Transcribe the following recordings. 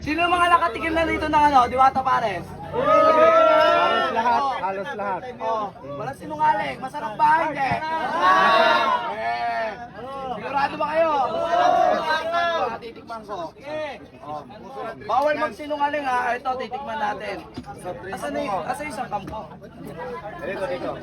Sino yung mga nakatikim na dito ng ano, Diwata Pares? Halos lahat, halos lahat. Oh, walang sinungaling. Masarap ba? Hindi. Sigurado ba kayo? Titikman ko. Oh. Bawal magsinungaling ha. Ito, titikman natin. Asa yung isang kampo? Dito.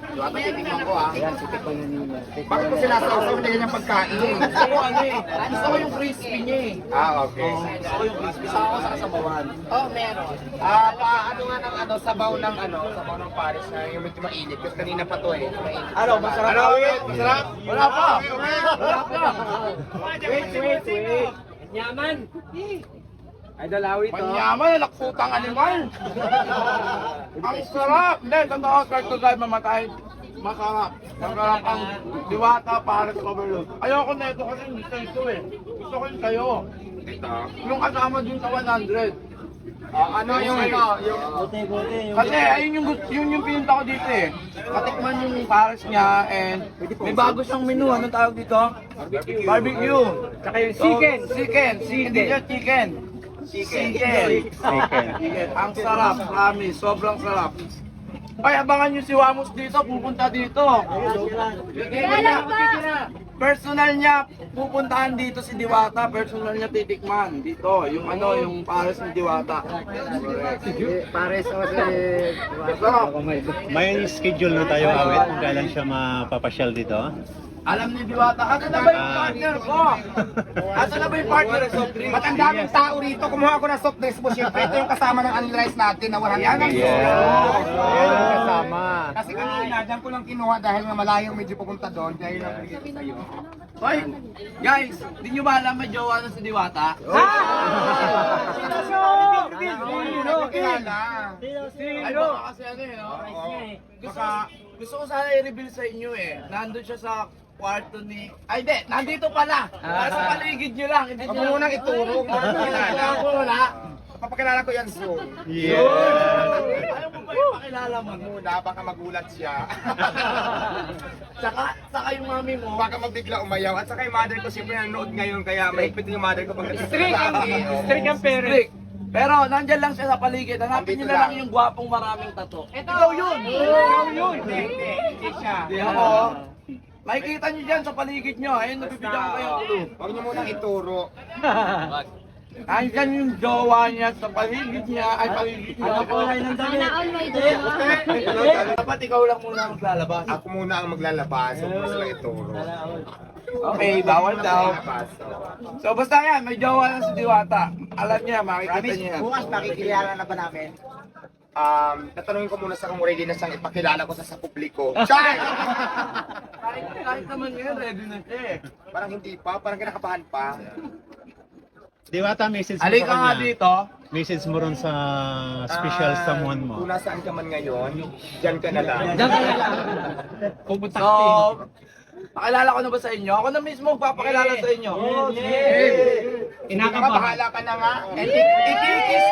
Diwata, titikman ko ah. Ayan, sitik ko yun. Bakit ko sinasabi sa ganyan yung pagkain? Gusto ko ano eh. Gusto ko yung crispy niya eh. Ah, okay. Gusto ko yung crispy. Saka ako sa kasabawan. Oh, meron. Ano nga ng ano, sabaw ng Paris na yung medyo mainit. Kasi kanina pa to eh. Mainit. Ano, masarap? Masarap? Wala pa. Wala pa. Wait. Yaman. Idol awit to. Panyaman, nakputang animal. Ang sarap. Hindi, tanda ko, start to drive, mamatay. Masarap. Masarap ang Diwata para sa overload. Ayoko na ito kasi hindi ito eh. Gusto ko yung kayo. Yung kasama dun sa 100. Ano yung kasi ayun yung pinunta ko dito eh. Katikman yung Paris niya and may bago siyang menu. Anong tawag dito? Barbecue. Tsaka yung chicken. Hindi siya chicken. Chicken. Ang sarap, promise. Sobrang sarap. Ay, abangan nyo si Wamos dito. Pupunta dito. Personal niya, pupuntahan dito si Diwata. Personal niya titikman. Dito, yung ano, yung Paris ni Diwata. Pares o si... Sarap. May schedule na tayo, Awit. Kailan siya mapapasyal dito? Alam ni Diwata, asa na ba yung partner ko? Asa na ba yung partner sa soft drink? Matandaming tao rito, kumuha ako ng soft drinks mo. Siyempre, ito yung kasama ng unrice natin na 100 Yan ang pesos. Ayan ang kasama. Kasi kanina, dyan ko lang kinuha dahil nga malayong medyo pupunta doon. Kaya yun ang bigay ko sa'yo. Hoy, guys, di nyo ba alam may jowa na si Diwata? Hindi ko kilala. Ay, baka kasi ano eh, no? Gusto ko sana i-reveal sa inyo eh. Nandun siya sa kwarto ni... Ay, hindi! Nandito pala! Nasa paligid nyo lang. Hindi Huwag nyo mo munang ituro. Huwag mo munang kilala. Wala. Papakilala ko yan soon. Ayaw mo ba ipakilala mo? Muna, baka magulat siya. Saka yung mami mo. Baka magbigla umayaw. At saka yung mother ko, siyempre nanonood ngayon. Kaya mahigpit yung mother ko pag Strict ang parents. Strict. Pero nandyan lang siya sa paligid. Hanapin nyo na lang yung gwapong maraming tato. Ikaw yun! Hindi siya. Di ako. Makikita nyo dyan sa paligid nyo. Ayun, nabibigyan ko kayo ng clue. Huwag niyo munang ituro. Andyan yung jowa niya sa paligid niya. Ay, paligid niya. Ano kulay ng damit? Dapat ikaw lang muna maglalabas. Ako muna ang maglalabas. Huwag mo sila ituro. Okay, bawal daw. So basta yan, may jowa na si Diwata. Alam niya, makikita niya yan. Bukas makikilala na ba namin? Tatanungin ko muna sa kung ready na siyang ipakilala ko sa publiko. Char! Kahit naman ngayon, ready na siya eh. Parang hindi pa, parang kinakabahan pa. Diwata, message mo Halika sa nga kanya. dito. Message mo ron sa special someone mo. Kung nasaan ka man ngayon, dyan ka na lang. Pupunta So, pakilala ko na ba sa inyo? Ako na mismo magpapakilala sa inyo. Hindi ka bahala ka na nga. And ikikis.